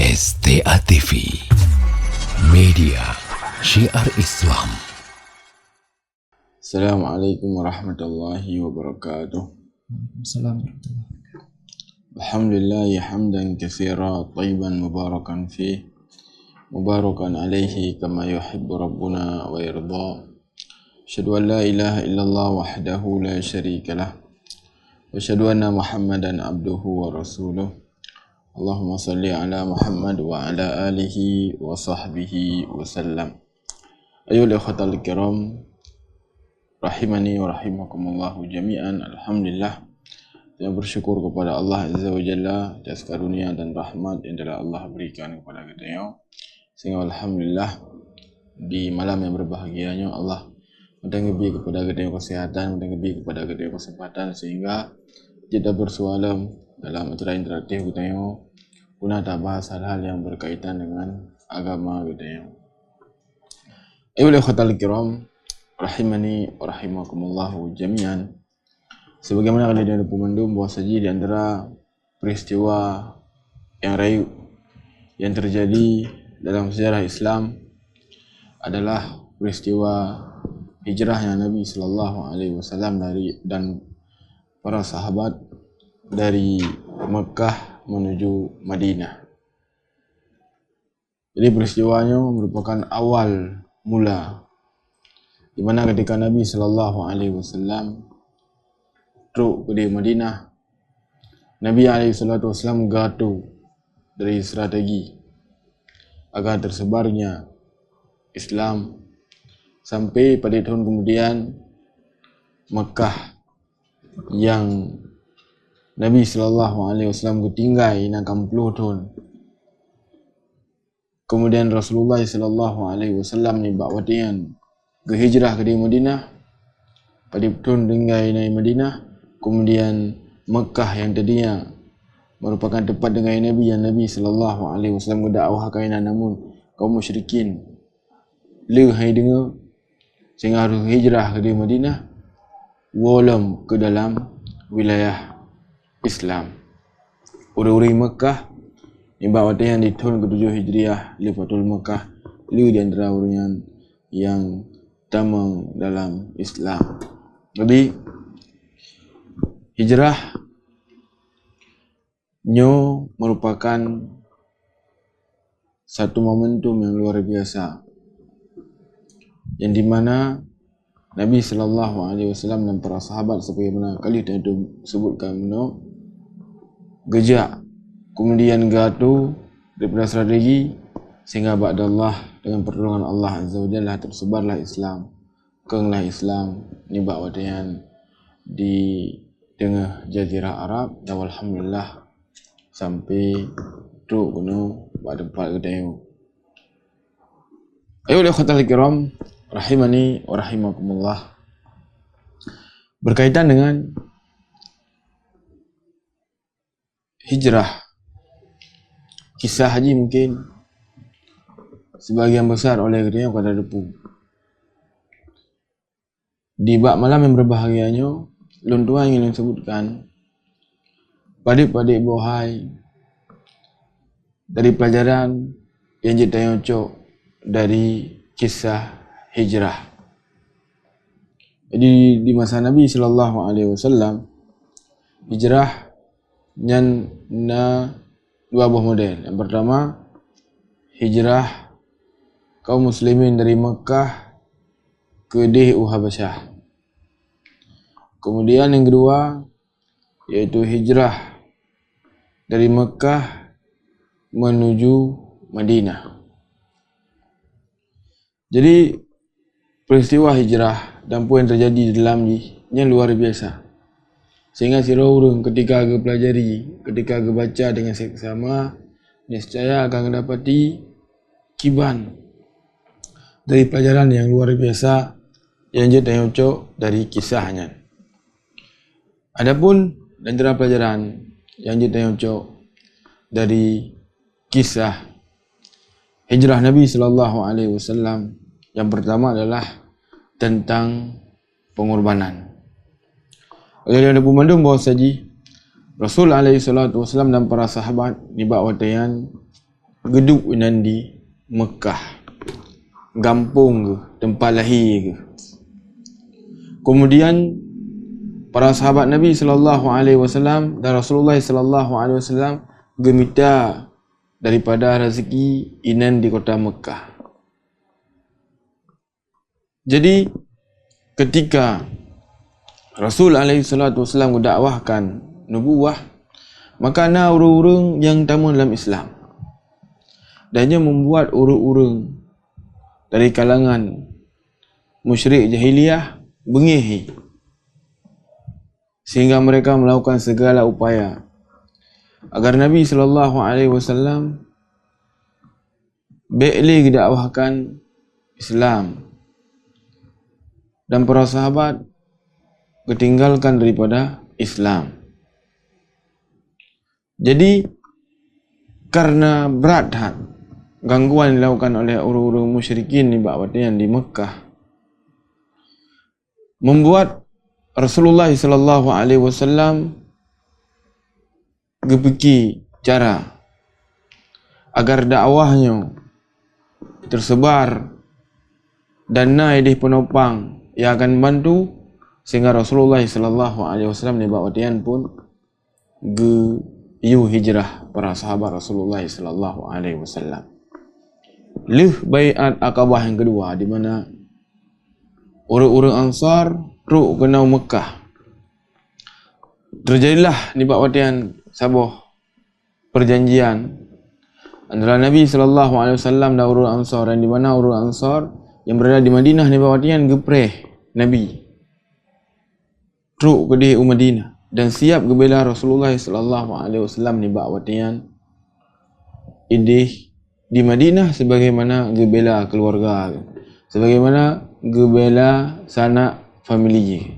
STA TV, media syiar Islam. Assalamualaikum warahmatullahi wabarakatuh. Assalamualaikum. Alhamdulillah hamdan katsira tayyiban mubarakan fih, mubarakan alaihi kama yuhibbu rabbuna wa yarda. Asyhadu an la ilaha illallah wahdahu la syarikalah wa asyhadu anna Muhammadan abduhu wa rasuluh. Allahumma salli ala Muhammad wa ala alihi wa sahbihi wa sallam. Ayyuhal ikhwatal kiram, rahimani wa rahimakumullahu jami'an. Alhamdulillah, saya bersyukur kepada Allah Azza wa Jalla atas karunia dan rahmat yang telah Allah berikan kepada kita, sehingga alhamdulillah di malam yang berbahagianya Allah mendengi kepada kita kesehatan, mendengi kepada kita kesempatan, sehingga kita bersualam dalam acara interaktif kita guna tak bahas hal-hal yang berkaitan dengan agama kita. Ayyuhal ikhwatal kiram, rahimani wa rahimakumullahu jami'an. Sebagaimana kalian dapat memandang bahawa saja di antara peristiwa yang rayu yang terjadi dalam sejarah Islam adalah peristiwa hijrahnya Nabi sallallahu alaihi wasallam dan para sahabat dari Mekah menuju Madinah. Jadi peristiwanya merupakan awal mula di mana ketika Nabi sallallahu alaihi wasallam truk ke Madinah, Nabi alaihi salatu wasallam gaduh dari strategi agar tersebarnya Islam, sampai pada tahun kemudian Mekah yang Nabi sallallahu alaihi wasallam ketinggai nak 60 tahun. Kemudian Rasulullah sallallahu alaihi wasallam ni bawa wadian ke hijrah ke Madinah. Pada tahun tinggai naik Madinah, kemudian Mekah yang tadinya merupakan tempat dengan Nabi yang Nabi sallallahu alaihi wasallam mendakwahkan, namun kaum musyrikin lehai dengar sehingga harus hijrah ke Madinah walam ke dalam wilayah Islam. Orang-orang Mekah yang bawa yang di tahun ke-7 Hijriah, Lifatul Mekah, liu di antara orang yang tamang dalam Islam. Jadi hijrah merupakan satu momentum yang luar biasa, yang dimana Nabi sallallahu alaihi wasallam dan para sahabat sebagaimana kali itu sebutkan gejak, kemudian gaduh daripada strategi, sehingga ba'dallah dengan pertolongan Allah Azza wa Jalla tersebarlah Islam, kenglah Islam ni bak wadian di tengah jazirah Arab, dan alhamdulillah sampai tu kuno bak tempat kedai. Ayo ikhwatal kiram, rahimani wa rahimakumullah. Berkaitan dengan hijrah, kisah haji mungkin sebagian besar oleh kita pada depu. Di bab malam yang berbahagianya, luntuan yang disebutkan padik-padik bohai dari pelajaran yang kita nyocok dari kisah hijrah. Jadi di masa Nabi sallallahu alaihi wasallam, hijrah yang dua buah model. Yang pertama, hijrah kaum muslimin dari Mekah ke Dih Habasyah. Kemudian yang kedua, yaitu hijrah dari Mekah menuju Madinah. Jadi peristiwa hijrah dan apa yang terjadi di dalamnya luar biasa, sehingga si orang ketika ke pelajari, ketika ke baca dengan seksama, niscaya akan mendapati kiban dari pelajaran yang luar biasa yang kita nyocok dari kisahnya. Adapun antara pelajaran yang kita nyocok dari kisah hijrah Nabi sallallahu alaihi wasallam, yang pertama adalah tentang pengorbanan. Oleh yang ada pemandung bahawa saji Rasul alaihi salatu wasallam dan para sahabat di bawah watayan geduk inan di Mekah, kampung ke, tempat lahir ke. Kemudian para sahabat Nabi sallallahu alaihi wasallam dan Rasulullah sallallahu alaihi wasallam gemita daripada rezeki inan di kota Mekah. Jadi ketika Rasul alaihi salatu wasallam dakwahkan nubuwah, maka ana orang-orang yang tamu dalam Islam. Dan dia membuat orang-orang dari kalangan musyrik jahiliyah bengihi, sehingga mereka melakukan segala upaya agar Nabi sallallahu alaihi wasallam balik dakwahkan Islam dan para sahabat ketinggalkan daripada Islam. Jadi karena berat gangguan yang dilakukan oleh orang-orang musyrikin di Ba'watian di Mekah, membuat Rasulullah sallallahu alaihi wasallam berfikir cara agar dakwahnya tersebar dan naik penopang yang akan membantu, sehingga Rasulullah sallallahu alaihi wasallam di Ba'watian pun hijrah para sahabat Rasulullah sallallahu alaihi wasallam. Baiat Aqabah yang kedua, di mana orang-orang Ansar teruk kenal Mekah. Terjadilah di Ba'watian sebuah perjanjian antara Nabi sallallahu alaihi wasallam dan orang Ansar, yang di mana orang Ansar yang berada di Madinah di Ba'watian gepreh Nabi teruk ke di Madinah dan siap gebela Rasulullah sallallahu alaihi wasallam di Ba'watian idih di Madinah sebagaimana gebela keluarga, sebagaimana gebela sanak family.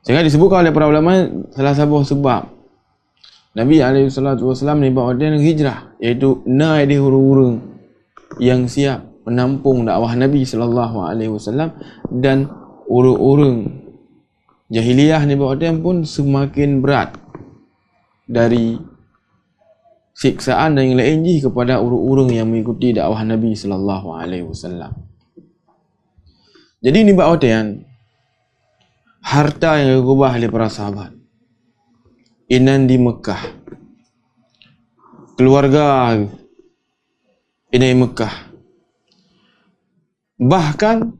Sehingga disebutkan oleh para ulama salah satu sebab Nabi SAW ni Ba'watian hijrah, iaitu naik di hurung-hurung yang siap menampung dakwah Nabi SAW, dan urung-urung jahiliyah ni Ba'watian pun semakin berat dari siksaan dan yang lain kepada urung-urung yang mengikuti dakwah Nabi SAW. Jadi ni Ba'watian harta yang digubah oleh para sahabat inan di Mekah, keluarga inan di Mekah, bahkan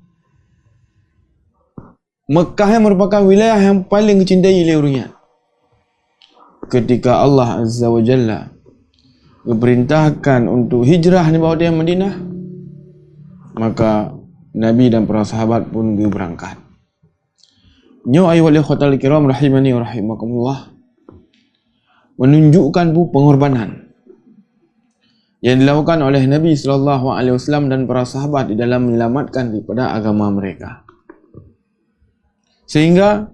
Mekah yang merupakan wilayah yang paling dicintai oleh orangnya. Ketika Allah Azza wa Jalla memerintahkan untuk hijrah di Ba'watian Madinah, maka Nabi dan para sahabat pun berangkat. Nyo ayyuhal ikhwatal kiram rahimani wa rahimakumullah, menunjukkan pengorbanan yang dilakukan oleh Nabi sallallahu alaihi wasallam dan para sahabat di dalam menyelamatkan daripada agama mereka. Sehingga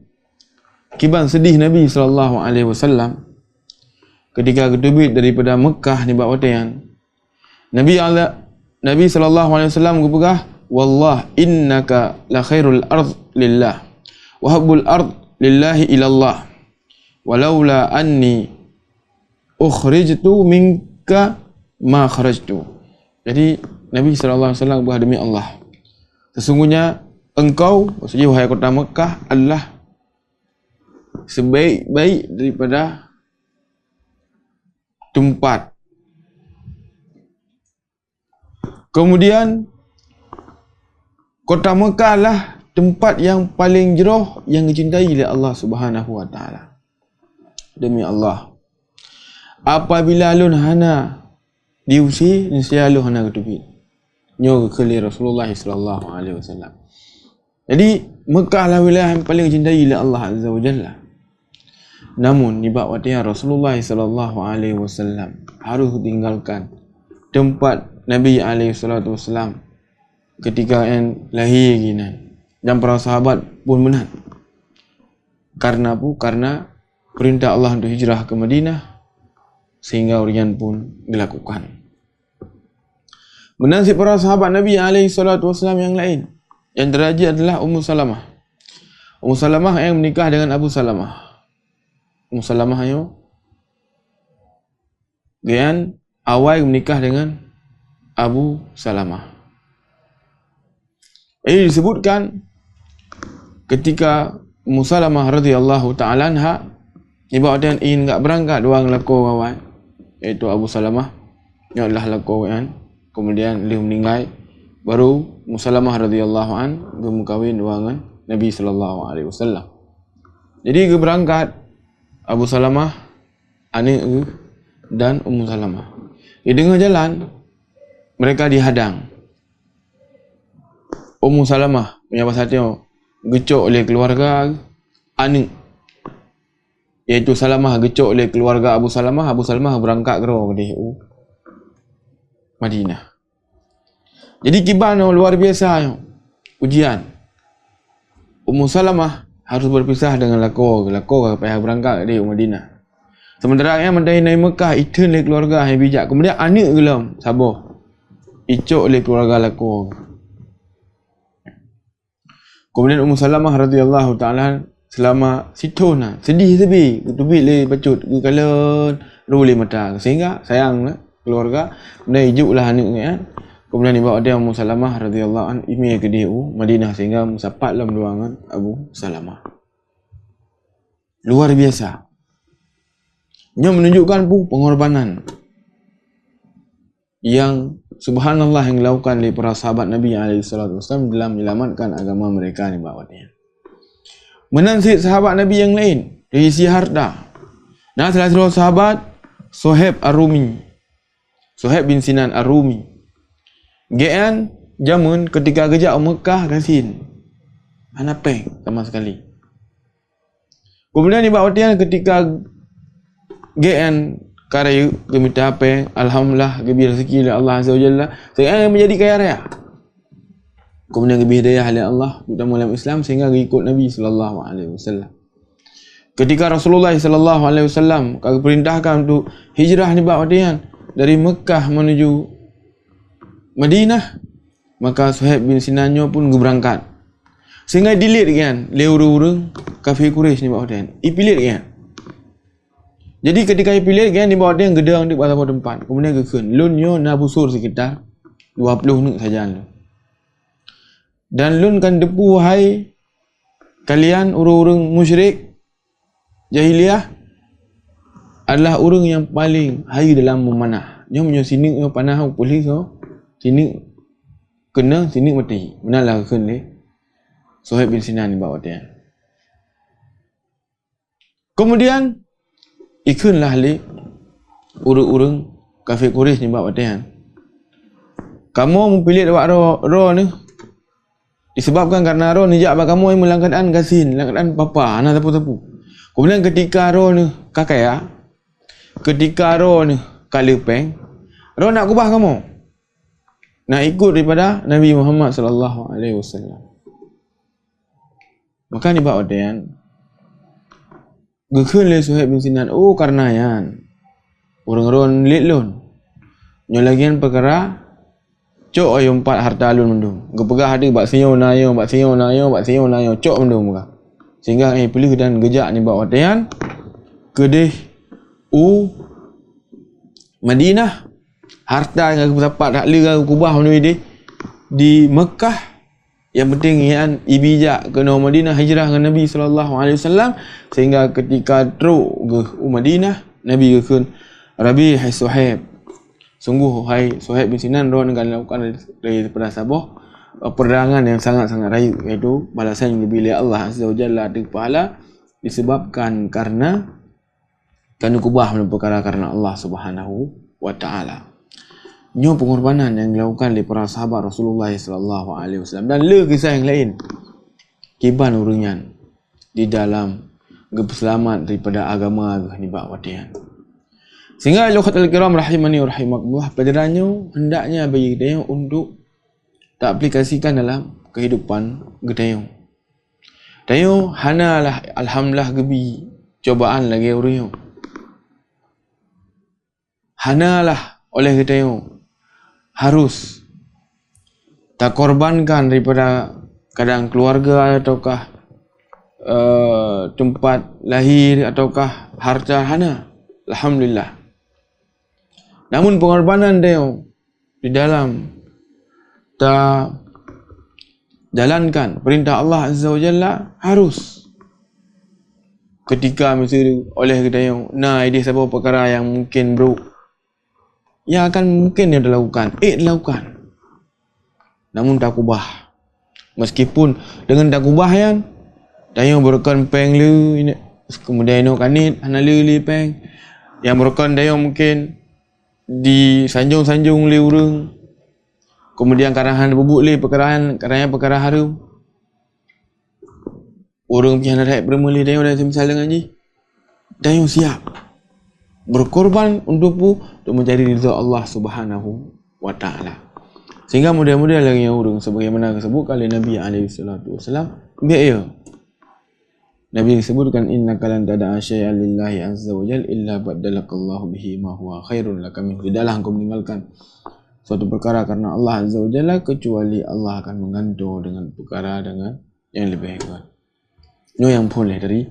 kiban sedih Nabi sallallahu alaihi wasallam ketika ketubit daripada Mekah di Ba'watian, Nabi sallallahu alaihi wasallam berpegang, wallah innaka la khairul ard lillah wa habbul ard lillahi ilallah walaula anni ukhrijtu minka ma kharajtu. Jadi Nabi sallallahu alaihi wasallam berpegang, demi Allah, sesungguhnya engkau, maksudnya wahai kota Mekah, adalah sebaik-baik daripada tempat. Kemudian kota Mekah lah tempat yang paling jauh yang dicintai oleh Allah Subhanahu wa taala. Demi Allah, apabila alun hana diusi, niscaya alun hana ketubit. Nyo kali Rasulullah sallallahu alaihi wasallam. Jadi Mekah lah wilayah yang paling dicintai oleh Allah Azza wa Jalla. Namun di Ba'watian Rasulullah sallallahu alaihi wasallam harus tinggalkan tempat Nabi alaihi salatu wasallam ketika yang lahir gini, dan para sahabat pun menang. Karena apa? Karena perintah Allah untuk hijrah ke Madinah, sehingga urian pun dilakukan. Menasib para sahabat Nabi alaihi salatu wasallam yang lain, yang terakhir adalah Ummu Salamah. Ummu Salamah yang menikah dengan Abu Salamah. Ummu Salamah yo Gian awal menikah dengan Abu Salamah. Ini disebutkan ketika Ummu Salamah radhiyallahu ta'ala anha ibarat ingin tak berangkat dua lelaki awal, iaitu Abu Salamah yang adalah lelaki kan, kemudian beliau meninggal, baru Ummu Salamah radhiyallahu an berkahwin dengan Nabi sallallahu alaihi wasallam. Jadi dia berangkat Abu Salamah, anak dan Ummu Salamah. Di tengah jalan mereka dihadang. Ummu Salamah punya pasal tengok gecok oleh keluarga anak, iaitu Salamah gecok oleh keluarga Abu Salamah. Abu Salamah berangkat ke Madinah. Jadi kibar luar biasa ujian. Ummu Salamah harus berpisah dengan lelaki payah berangkat di Madinah. Sementara yang mendai Mekah itu oleh keluarga yang bijak. Kemudian anak gelam sabar icok oleh keluarga lelaki. Kemudian Ummu Salamah radhiyallahu ta'ala selama situna sedih sebi kutubik le bacut ke kalan ruli mata sehingga sayang keluarga kemudian hijuklah anak ni kan. Kemudian dibawa dia Ummu Salamah radhiyallahu an imi ke dia Madinah sehingga musapatlah menduangan Abu Salamah. Luar biasa. Ia menunjukkan pengorbanan yang subhanallah yang dilakukan oleh para sahabat Nabi SAW dalam menyelamatkan agama mereka ni bawahnya. Menasihati sahabat Nabi yang lain dari isi harta. Nah, salah satu sahabat Suhaib Ar-Rumi, Suhaib bin Sinan Ar-Rumi. Gian zaman ketika gejak Mekah kasin. Anapeng sama sekali. Kemudian dibawa ketika GN karya gemita apa, alhamdulillah gebir rezeki oleh Allah Azza wa Jalla, saya menjadi kaya raya. Kemudian gebir hidayah oleh Allah dalam Islam sehingga ikut Nabi sallallahu alaihi wasallam. Ketika Rasulullah sallallahu alaihi wasallam perintahkan untuk hijrah ni bawadian dari Mekah menuju Madinah, maka Suhaib bin Sinanyo pun berangkat. Sehingga dilihat kan, leu-urung kafir Quraisy ni bawadian. Ipilit kan. Jadi ketika pilih kan di bawah dia yang gedang di bawah tempat. Kemudian kekun lunyo na busur sekitar 20 nek saja lu. Dan lun kan depu hai kalian urang-urang musyrik jahiliyah adalah orang yang paling hai dalam memanah. Dia punya sini panah polis sini kena sini mati. Menalah kekun ni Suhaib bin Sinan di bawah dia. Kemudian ikunlah li urang-urang kafir Quraisy ni buat batian. Kamu memilih dapat roh ni disebabkan karena roh ni jak kamu yang melangkatan kasin, langkatan papa, anak tapu-tapu. Kemudian ketika roh ni kakaya, ketika roh ni kalepeng, roh nak kubah kamu. Nak ikut daripada Nabi Muhammad sallallahu alaihi wasallam. Maka ni buat batian. Gekun le Suhaib bin Sinan, karena yan orang-orang lit lun nyolagian perkara cok ayo 4 harta lun mendung gepegah ada bak siyo nayo cok mendung muka sehingga pilih dan gejak ni bawa tayan kedeh Madinah harta yang dapat hak le kubah ni di Mekah. Yang penting yang ibijak ke Madinah hijrah dengan Nabi SAW sehingga ketika teruk ke Madinah Nabi kekun Rabi hai Suhaib, sungguh hai Suhaib bin Sinan roh akan lakukan daripada Sabah perdagangan yang sangat-sangat rayu, iaitu balasan yang lebih oleh Allah Azza wa Jalla di pahala disebabkan karena kubah perkara karena Allah Subhanahu wa Ta'ala. Nyo pengorbanan yang dilakukan oleh para sahabat Rasulullah sallallahu alaihi wasallam dan le kisah yang lain kiban urungan di dalam selamat daripada agama ni bak wadian. Sehingga al-ukhatul kiram rahimani wa rahimakumullah, pelajarannya hendaknya bagi kita untuk tak aplikasikan dalam kehidupan kita. Tayo hanalah alhamdulillah gebi cobaan lagi urang. Hanalah oleh kita harus tak korbankan daripada kadang keluarga ataukah tempat lahir ataukah harta hana. Alhamdulillah. Namun pengorbanan dia di dalam tak jalankan perintah Allah Azza wa Jalla harus. Ketika misalnya oleh dia dia sebuah perkara yang mungkin buruk, yang akan mungkin dia dilakukan, dilakukan. Namun tak ubah. Meskipun dengan tak ubah yang dia berkan peng lu ini, kemudian no kanit hanalu li peng yang berkan dia mungkin di sanjung-sanjung li urang, kemudian karahan bubuk li perkara harum orang pian ada bermuli dia dah semisal dengan ji dia siap berkorban untuk mencari ridha Allah Subhanahu wa taala. Sehingga mudah-mudahan lagi yang urang sebagaimana disebut oleh Nabi alaihi salatu wasalam, biar Nabi disebutkan innaka lan tada'a syai'an lillahi azza wa jalla illa badalakallahu bihi ma huwa khairun laka min. Tidaklah engkau meninggalkan suatu perkara karena Allah azza wa jalla kecuali Allah akan menggantung dengan perkara dengan yang lebih baik. Ini yang boleh dari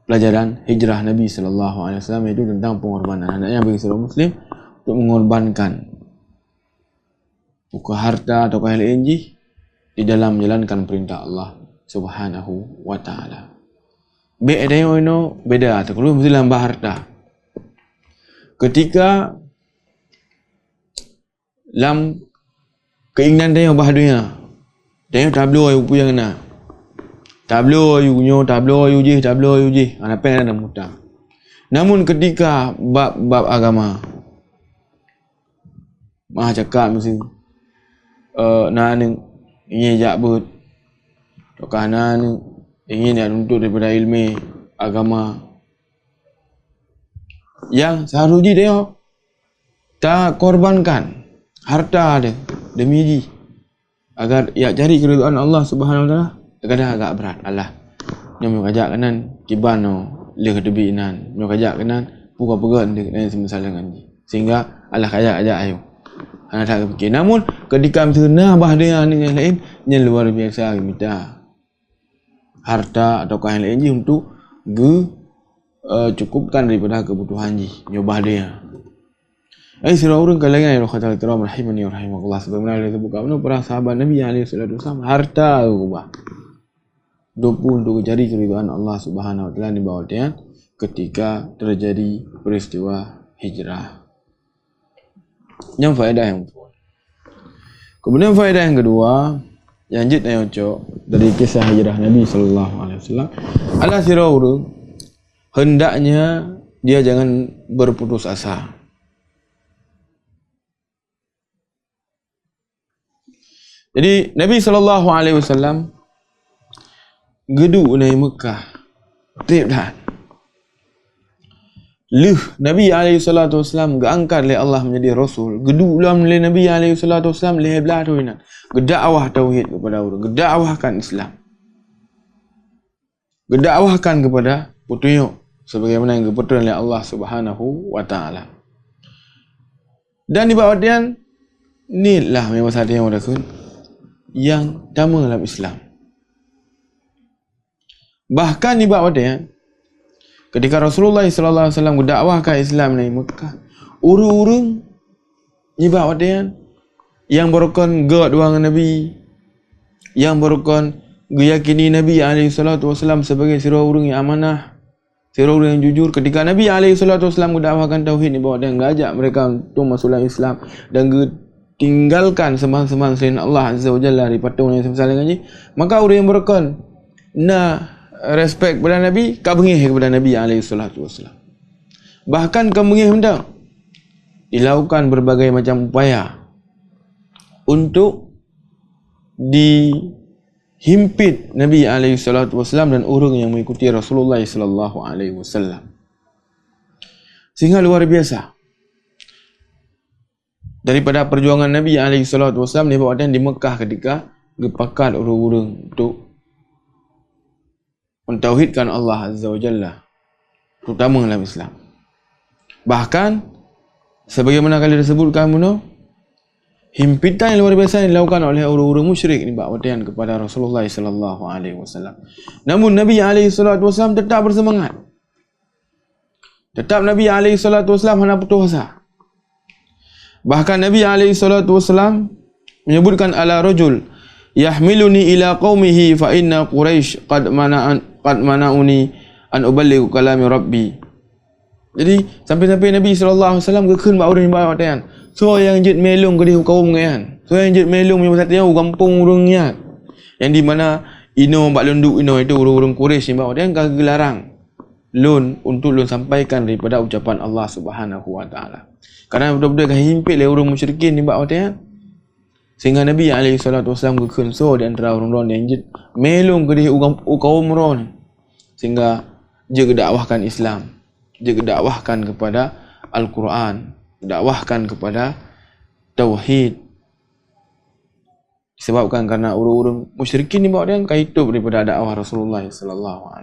pelajaran hijrah Nabi sallallahu alaihi wasallam, itu tentang pengorbanan. Hendaknya bagi seorang muslim untuk mengorbankan bukan harta atau hal lain di dalam menjalankan perintah Allah Subhanahu wa taala. Beda yang beda atau kalau mesti lambah harta. Ketika lam keinginan dia bahadunya, dia tablo ayu puyang na. Tablo ayu nyo, tablo ayu je. Ana pen ada muta. Namun ketika bab agama mah cakap mesti ingin jabut tokanan ingin dia untuk daripada ilmu agama yang seharusnya dia tak korbankan harta dia demi ji agar ia cari keridhaan Allah Subhanahu wa taala. Kadang agak berat Allah nyo kajak kanan kiban no le kedebi nan nyo kajak kanan buka pegan dia dan semisal dengan ji sehingga Allah kajak ayo anak tak fikir. Namun ketika misalnya bahagia dengan yang lain yang luar biasa minta harta atau yang lain untuk cukupkan daripada kebutuhan nyobah dia. Surah orang kalangan yang khatal kiram rahimani wa rahimakumullah, sebagaimana disebutkan para sahabat Nabi alaihi salatu wasallam harta ubah untuk cari keridhaan Allah Subhanahu wa taala di bawah dia ketika terjadi peristiwa hijrah. Yang faedah yang kemudian faedah yang kedua yang jid yang cok dari kisah hijrah Nabi sallallahu alaihi wasallam adalah sirah urang hendaknya dia jangan berputus asa. Jadi Nabi sallallahu alaihi wasallam geduk nai Mekah tiap dah Nabi alaihi salatu wasallam geangkat oleh Allah menjadi rasul. Gedulam oleh Nabi alaihi salatu wasallam leh belah tu ina. Gedakwah tauhid kepada orang, gedakwahkan Islam. Gedakwahkan kepada petunjuk sebagaimana yang dipetunjukkan oleh Allah Subhanahu wa taala. Dan di bawah dia inilah memang satu yang ada yang utama dalam Islam. Bahkan di bawah dia ketika Rasulullah sallallahu alaihi wasallam berdakwahkan Islam di Mekah, urang-urang nyebab ada yang berkon god wang Nabi, yang berkon yakini Nabi alaihi salatu wasallam sebagai sirah urang yang amanah, sirah urang yang jujur. Ketika Nabi alaihi salatu wasallam berdakwahkan tauhid ni bawa dia ngajak mereka untuk masuk dalam Islam dan tinggalkan sembah-sembah selain Allah Azza wa Jalla di patung yang semisal dengan ni, maka orang yang berkon respect kepada Nabi, kau bengih kepada Nabi alaihi salatu wasallam. Bahkan kau bengih hendak dilakukan berbagai macam upaya untuk dihimpit Nabi alaihi salatu wasallam dan orang yang mengikuti Rasulullah sallallahu alaihi wasallam. Sehingga luar biasa daripada perjuangan Nabi alaihi salatu wasallam ni bawa di Mekah ketika gepakat orang-orang untuk mentauhidkan Allah Azza wa Jalla, terutama dalam Islam. Bahkan sebagaimana kali disebutkan himpitan yang luar biasa yang dilakukan oleh orang-orang musyrik ni bahagian kepada Rasulullah sallallahu alaihi wasallam. Namun Nabi alaihi salatu wasallam tetap bersemangat. Tetap Nabi alaihi salatu wasallam hendak putus asa. Bahkan Nabi SAW menyebutkan ala rajul yahmiluni ila qaumihi fa inna quraish qad mana'uni an uballighu kalami rabbi. Jadi sampai-sampai Nabi SAW kekeun ba urang ba kan. So yang jit melung ke di kaum kan. So yang jit melung punya pasal tanya kampung urangnya. Yang di mana ino bak lunduk ino itu urang-urang Quraisy ni ba kan gelarang lun untuk lun sampaikan daripada ucapan Allah Subhanahu wa taala. Kerana betul-betul himpit le orang musyrikin ni bak kan. Sehingga Nabi SAW kekeun so di antara orang-orang yang jit melung ke di kaum ron. Sehingga dia dakwahkan Islam. Dia dakwahkan kepada Al-Quran, dakwahkan kepada Tauhid. Disebabkan kerana orang-orang musyrikin ni bawa dia hidup daripada dakwah Rasulullah SAW.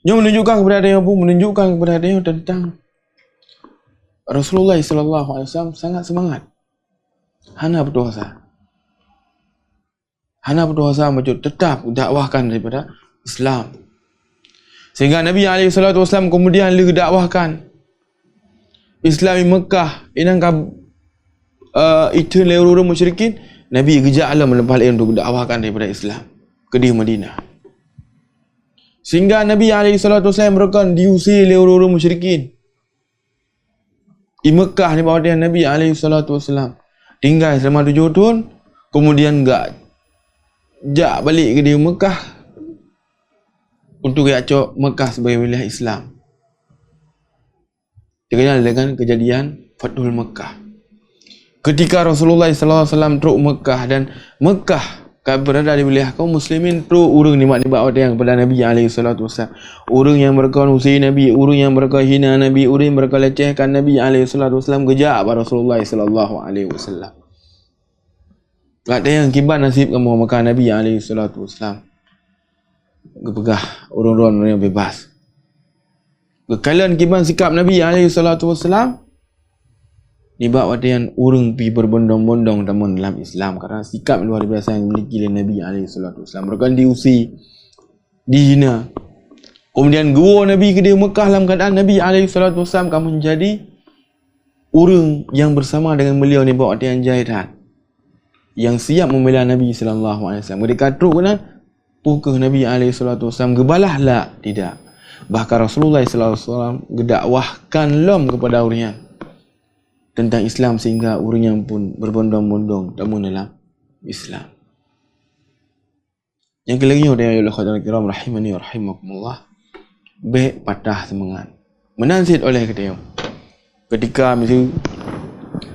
Dia menunjukkan kepada dia pun, menunjukkan kepada dia tentang Rasulullah SAW sangat semangat. Hana berdosa. Hana berdosa macam tetap dakwahkan daripada Islam. Sehingga Nabi SAW kemudian dakwahkan Islam di Mekah. Inangkah itu orang musyrikin, Nabi kejak alam melepah untuk dakwahkan daripada Islam ke di Madinah. Sehingga Nabi SAW mereka diusir oleh orang musyrikin. Di Mekah ni bahawa dia Nabi SAW tinggal selama 7 tahun, kemudian jak balik ke di Mekah untuk acok Mekah sebagai wilayah Islam. Dikenal dengan kejadian Fathul Mekah. Ketika Rasulullah SAW teruk Mekah dan Mekah berada di wilayah kaum muslimin, teruk urang nikmat-nikmat yang kepada Nabi SAW. Urang yang mereka usir Nabi, urang yang mereka hina Nabi, urang yang mereka lecehkan Nabi SAW, kejap Rasulullah SAW. Tak ada yang kibat nasib kamu Mekah Nabi SAW. Kepegah orang-orang yang bebas. Kekalian kiban sikap Nabi SAW ni bab yang orang pi berbondong-bondong dalam Islam kerana sikap luar biasa yang dimiliki oleh Nabi SAW. Mereka diusir, dihina. Kemudian gua Nabi ke di Mekah dalam keadaan Nabi SAW kamu menjadi orang yang bersama dengan beliau ni bab yang jahitan, yang siap membela Nabi SAW. Mereka teruk kan pukul Nabi SAW gebalah lah, tidak. Bahkan Rasulullah SAW gedakwahkan lom kepada orang tentang Islam sehingga orang yang pun berbondong-bondong dalam Islam. Yang kelagi orang yang Allah kiram rahimani wa rahimakumullah, baik patah semangat menansit oleh kita ketika mesti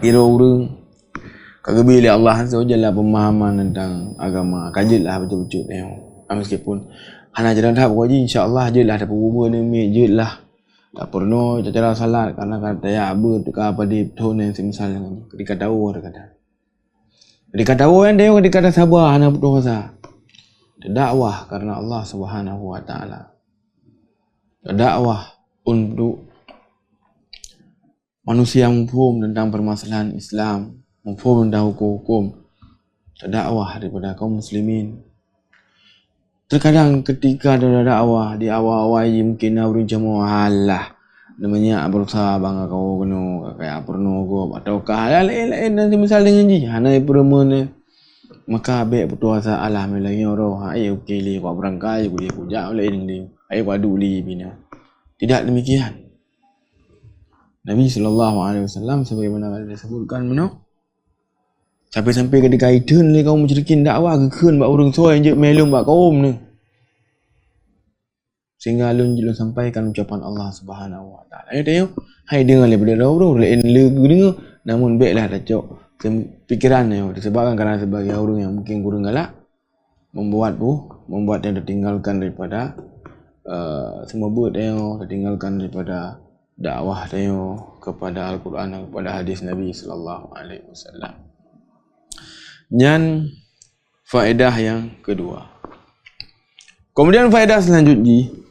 kira orang kagak bila Allah SWT pemahaman tentang agama kajilah betul-betul meskipun hana jalan tahap kaji insya-Allah je lah dapat bubuh ni je lah tak perlu cara salat karena kata ya apa tu apa di tone yang semisal dengan ketika tahu ketika tahu kan dia ketika sabar hana berdosa dakwah karena Allah Subhanahu wa taala, dakwah untuk manusia mufhum tentang permasalahan Islam, mufhum tentang hukum-hukum, dakwah daripada kaum muslimin. Terkadang ketika ada dakwah di awal-awal mungkin orang jemaah halah namanya berusaha bangga kau kena kayak perno go atau lain-lain nanti misal dengan ji hana perempuan maka baik berdoa alhamdulillah orang ai okey li kau berangkai boleh puja oleh ini ai padu li bina. Tidak demikian. Nabi SAW sebagaimana disebutkan sampai ketika itu ni kaum musyrikin dakwah kekeun bak urang soai je melung bak kaum ni. Sehingga lun sampaikan ucapan Allah Subhanahu wa taala. Tengok, hai dengar daripada orang lain lagu dengar namun baiklah dacok fikiran dia disebabkan kerana sebagai orang yang mungkin kurang galak membuat dia tertinggalkan daripada semua buat dia tertinggalkan daripada dakwah dia kepada Al-Quran dan kepada hadis Nabi sallallahu alaihi wasallam. Dan faedah yang kedua. Kemudian faedah selanjutnya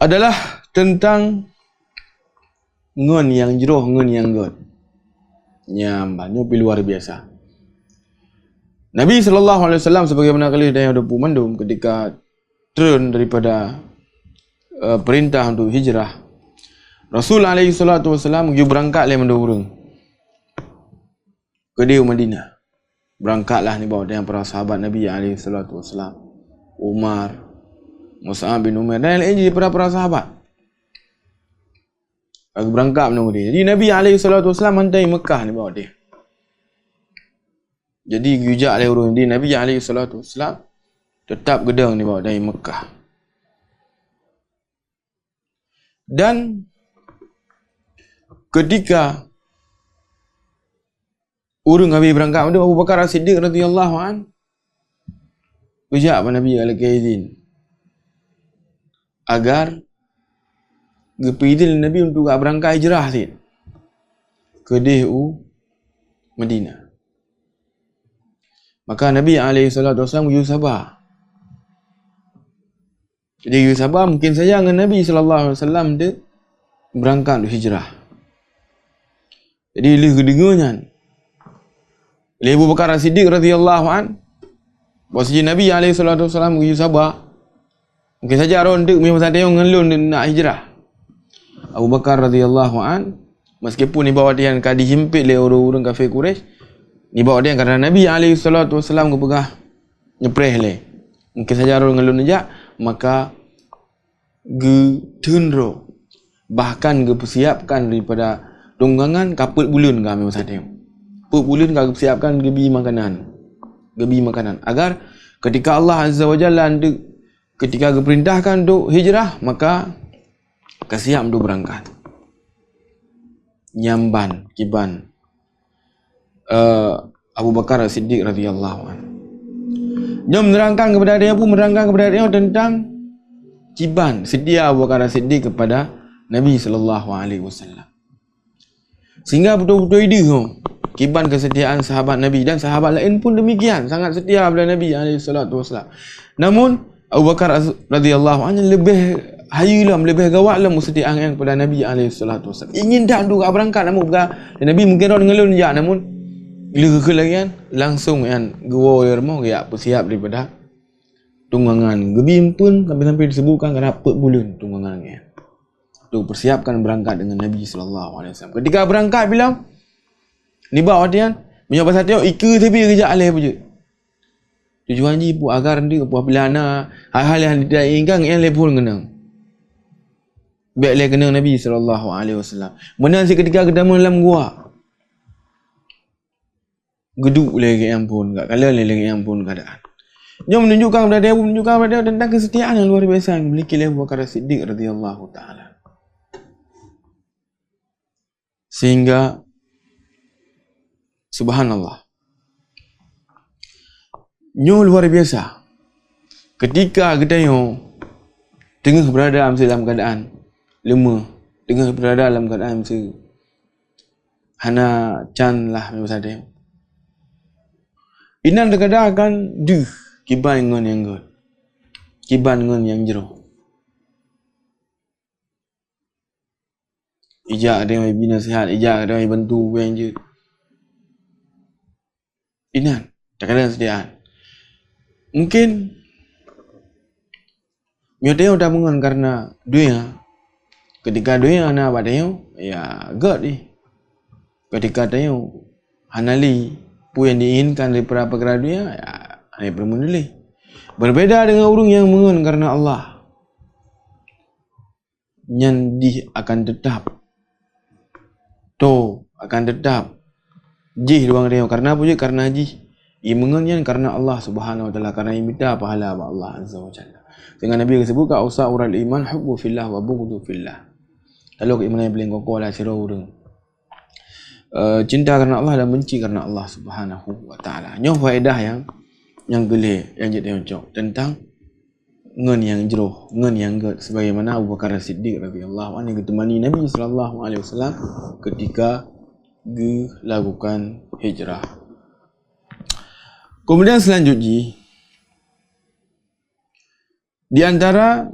adalah tentang ngon yang jeroh, ngon yang god. Nyambanya luar biasa. Nabi SAW sebagaimana kali dia ada pemandum ketika turun daripada perintah untuk hijrah, Rasul alaihi salatu wasallam pergi berangkat le mendurung ke dia Madinah. Berangkatlah ni bawa dengan para sahabat Nabi alaihi salatu wasallam, Umar, Mus'ab bin Umair dan lain jadi para sahabat. Aku berangkat menunggu dia. Jadi Nabi alaihi salatu wasallam hantar Mekah ni bawa dia. Jadi gujak le urang dia, Nabi alaihi salatu wasallam tetap gedang ni bawa dari Mekah. Dan ketika urang habis berangkat ada Abu Bakar As-Siddiq radhiyallahu an, gujak pada Nabi alaihi izin agar gepidil Nabi untuk berangkat hijrah ke DU Madinah. Maka Nabi alaihi salatu wasallam you sabar. Jadi you sabar, mungkin saja dengan Nabi sallallahu alaihi wasallam dia berangkat untuk hijrah. Jadi dengannya Abu Bakar As-Siddiq radhiyallahu an, bahwasanya Nabi alaihi salatu wasallam you sabar. Mungkin saja orang dek memang ada yang ngelun nak hijrah. Abu Bakar radhiyallahu an, meskipun ni bawa dia yang dihimpit oleh orang-orang kafir Quraisy, ni bawa dia kerana Nabi alaihi salatu wasallam kepegah nyepreh le. Mungkin saja orang ngelun aja, maka tundro bahkan persiapkan daripada tunggangan kaput bulan kami masa dia. Kaput bulan kami persiapkan gebi makanan agar ketika Allah Azza wa Jalla ketika diperintahkan untuk hijrah, maka kesiap untuk berangkat. Nyamban kiban Abu Bakar As-Siddiq radhiyallahu anhu. Dia menerangkan kepada dia tentang kiban sedia Abu Bakar As-Siddiq kepada Nabi sallallahu alaihi wasallam. Sehingga betul-betul ide kiban kesetiaan sahabat Nabi dan sahabat lain pun demikian, sangat setia kepada Nabi alaihi salatu wasallam. Namun Abu Bakar radhiyallahu anhu lebih hayulam, lebih gawatlah kesetiaan yang kepada Nabi alaihi salatu wasallam. Ingin dah duk berangkat namun Nabi mungkin orang ngelun je, namun bila kelagian langsung kan gua mau ya persiap daripada tunggangan. Gebim pun sampai disebutkan kerana apa bulan tunggangannya. Tu persiapkan berangkat dengan Nabi sallallahu alaihi wasallam. Ketika berangkat bilang ni bawa dia menyapa satu ikut tapi kerja alih je. Tujuan ji pu agar dia pu apabila ana hal-hal yang tidak inginkan yang lepun kena. Biarlah kena Nabi sallallahu alaihi wasallam. Menang seketika ketemu dalam gua. Geduk lagi yang pun, tak kala lagi yang pun keadaan. Dia menunjukkan kepada dia tentang kesetiaan yang luar biasa yang dimiliki oleh Abu Bakar As-Siddiq radhiyallahu taala. Sehingga subhanallah, luar biasa. Ketika kita tengah berada dalam keadaan lemah, tengah berada dalam keadaan hana can lah macam dia. Inan terkadang akan kiban dengan yang good, kiban dengan yang jero. Ijak ada yang bina sihat, ijak ada yang bantu yang je. Inan terkadang sediaan. Mungkin dia dah mengon karena dunia. Ketika dunia nak buat dia, ya god ni. Ketika dia hanali apa yang diinginkan daripada perkara dunia, ya ini bermunuli. Berbeda dengan orang yang mengun karena Allah, yang akan tetap akan tetap jih luang dia. Karena apa je? Karena jih ia mengunyan karena Allah subhanahu wa ta'ala, karena ia minta pahala pada Allah azza wa jalla. Dengan Nabi sebut usaurul iman hubbu fillah wa bughdu fillah. Kalau keimanan yang paling kokoh lah sira urang cinta karena Allah dan benci karena Allah subhanahu wa ta'ala. Nyoh faedah yang gelih yang jadi ucap tentang ngen yang jeroh, ngen yang ged, sebagaimana Abu Bakar As-Siddiq radhiyallahu anhu ditemani Nabi sallallahu alaihi wasallam ketika lakukan hijrah. Kemudian selanjutnya di antara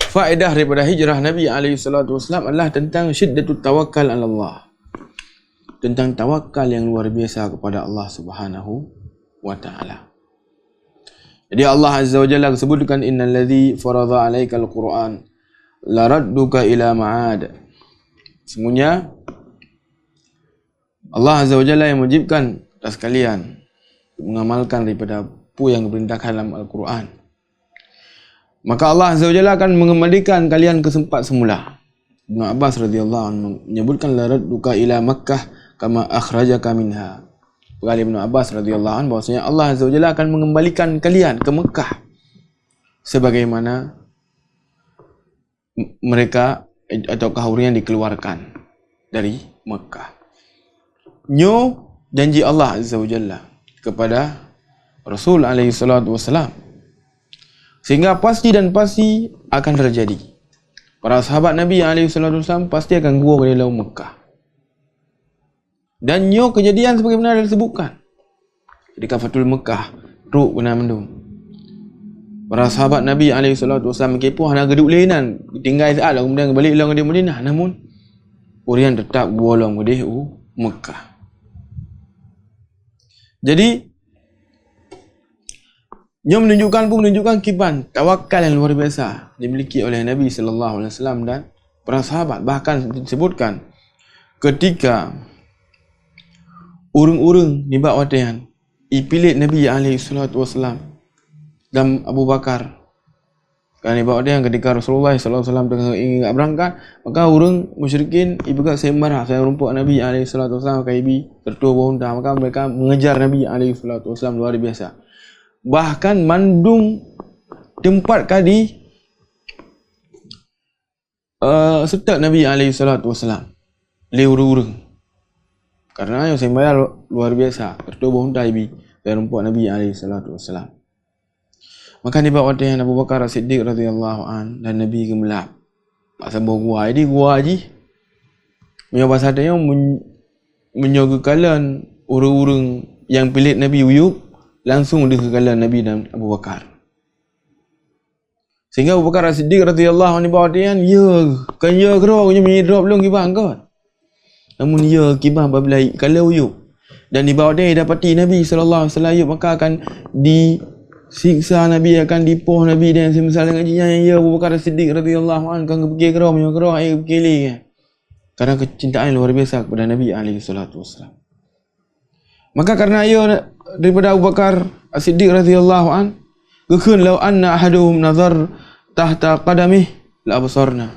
faedah daripada hijrah Nabi alaihi salatu wasallam adalah tentang syiddatut tawakkal ala Allah. Tentang tawakal yang luar biasa kepada Allah Subhanahu wa taala. Jadi Allah Azza wa Jalla sebutkan innal ladzi faradha 'alaikal Qur'an laradduka ila ma'ad. Semuanya Allah Azza wa Jalla yang mewajibkan atas kalian mengamalkan daripada apa yang diperintahkan dalam Al-Quran. Maka Allah Azza wa Jalla akan mengembalikan kalian ke tempat semula. Ibn Abbas radhiyallahu anhu menyebutkan laradduka ila Makkah kama akhrajaka minha. Berkali Ibn Abbas radhiyallahu anhu bahwasanya Allah Azza wa Jalla akan mengembalikan kalian ke Mekah sebagaimana mereka atau orang yang dikeluarkan dari Mekah. Nyo janji Allah Azza wa Jalla kepada Rasul alaihi salatu wassalam, sehingga pasti dan pasti akan terjadi. Para sahabat Nabi alaihi salatu wassalam pasti akan gua ke dalam Mekah. Dan nyo kejadian sebagaimana disebutkan ketika Fathul Mekah, Ruk benar mendung. Para sahabat Nabi alaihi salatu wassalam kepo hana geduk lenan, tinggal saat lah kemudian balik lang ke Madinah. Namun orang tetap gua long ke Mekah. Jadi ia menunjukkan kiban tawakal yang luar biasa dimiliki oleh Nabi sallallahu alaihi wasallam dan para sahabat. Bahkan disebutkan ketika urung-urung ni bak watian ipilit Nabi alaihi salatu wasallam dan Abu Bakar. Kan ni bak watian ketika Rasulullah sallallahu alaihi wasallam tengah ingin berangkat, maka urung musyrikin ibu kat sembarah saya rumpuk Nabi alaihi salatu wasallam kaibi tertua bonda, maka mereka mengejar Nabi alaihi salatu wasallam luar biasa. Bahkan mandung tempat kadi serta Nabi alaihi salatu wasallam leurung-urung karena yang sembahyang luar biasa tertubuh huntai bi dari rumput Nabi alaihi salatu wasallam. Maka ni bawa dia Abu Bakar As-Siddiq radhiyallahu an dan Nabi gemelap pasal gua ini gua haji punya bahasa dia menyogekalan urung-urung yang pelit Nabi uyup langsung dikekalan Nabi dan Abu Bakar. Sehingga Abu Bakar As-Siddiq radhiyallahu anhu bawa dia, kan kero punya mini drop belum kibang kan. Namun kibang apabila kalau uyup dan dibawa dia dapati Nabi sallallahu alaihi wasallam maka akan disiksa Nabi, akan dipoh Nabi dan semisal dengan jinya Abu Bakar As-Siddiq radhiyallahu anhu kan pergi kero punya kero air berkili. Karena kecintaan luar biasa kepada Nabi alaihi salatu wasallam. Maka karena daripada Abu Bakar As-Siddiq radhiyallahu an, gekun law anna ahaduhum nazar tahta qadamih la absarna.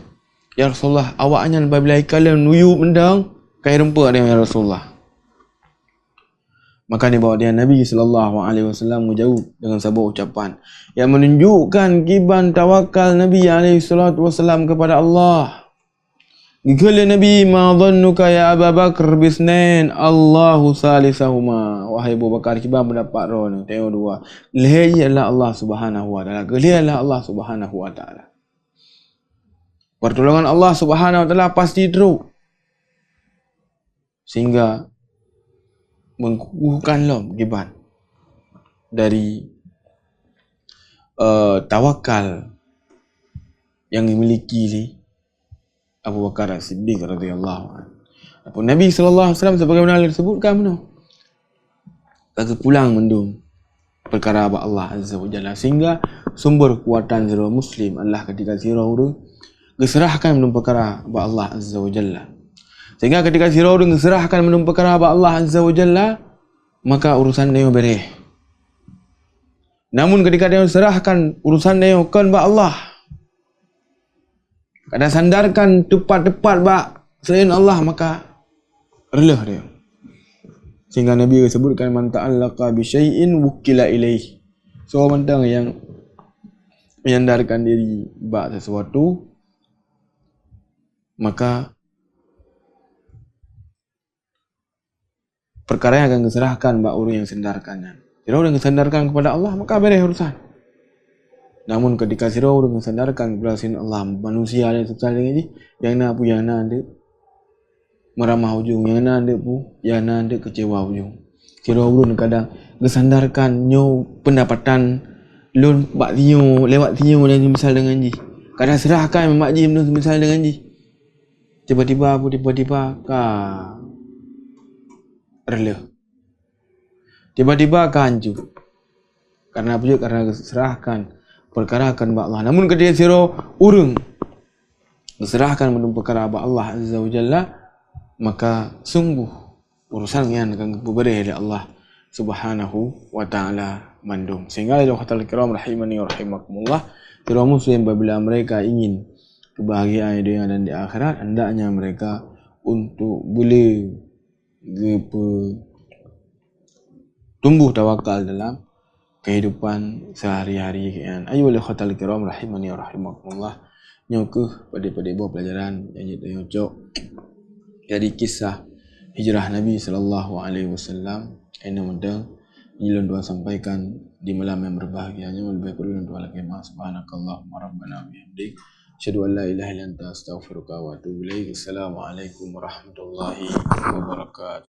Ya Rasulullah, awaknya apabila kalian nuyu mendang kai rempah dia ya Rasulullah. Maka dibawa dia Nabi sallallahu alaihi wasallam menjawab dengan sebuah ucapan yang menunjukkan kiban tawakal Nabi alaihi salatu wasallam kepada Allah. Gila Nabi, ma dhannuka ya Abu Bakar bisnain Allahu salisahuma. Wahai Abu Bakar, kibar mendapat roh ni, tengok dua. Gelih adalah Allah Subhanahu wa taala. Gelih adalah Allah Subhanahu wa taala. Pertolongan Allah Subhanahu wa taala pasti teruk. Sehingga mengkukuhkan lom kibar dari tawakal yang dimiliki Abu Bakar As-Siddiq radhiyallahu anhu. Apa Nabi sallallahu alaihi wasallam sebagaimana disebutkan benar. Kata pulang mendung perkara abad Allah Azza wa Jalla, sehingga sumber kekuatan zero muslim adalah ketika zero urung geserahkan mendung perkara abad Allah Azza wa Jalla. Sehingga ketika zero urung geserahkan mendung perkara abad Allah Azza wa Jalla, maka urusan dia bereh. Namun ketika dia serahkan urusan dia kan abad Allah, kadang sandarkan tepat-tepat bak selain Allah, maka relah dia. Sehingga Nabi sebutkan man ta'allaqa bi syai'in wukila ilaih. Seorang bantang yang menyandarkan diri bak sesuatu, maka perkara yang akan diserahkan bak orang yang sandarkannya. Jadi orang yang sandarkan kepada Allah, maka beres urusan. Namun ketika sirau dengan sandarkan kepada Allah, manusia dan sebagainya ini, yang nak pu yang nak ada meramah ujung, yang nak ada pu yang nak ada kecewa ujung. Sirau urun kadang gesandarkan nyo pendapatan lon bak tio lewat tio dan misal dengan ji. Kadang serahkan mak ji misal dengan ji. Tiba-tiba ka rela. Tiba-tiba ka hancur. Karena apa juga? Karena serahkan perkara akan Allah. Namun ketika siro urung serahkan menung perkara ba Allah Azza wa Jalla, maka sungguh urusan yang akan berberi oleh Allah Subhanahu wa taala mandung. Sehingga Allah kiram rahimani wa rahimakumullah, siro muslim apabila mereka ingin kebahagiaan di dunia dan di akhirat, hendaknya mereka untuk boleh tumbuh tawakal dalam kehidupan sehari-hari. Ayo oleh khatal kiram rahimani wa rahimakumullah, nyokuh pada buah pelajaran yang nyocok dari kisah hijrah Nabi sallallahu alaihi wasallam. Ini mudah ilun dua sampaikan di malam yang berbahagianya. Lebih kurang dua lagi mas subhanakallahumma rabbana bihamdik asyhadu an la ilaha illa anta astaghfiruka wa atubu ilaik. Assalamualaikum warahmatullahi wabarakatuh.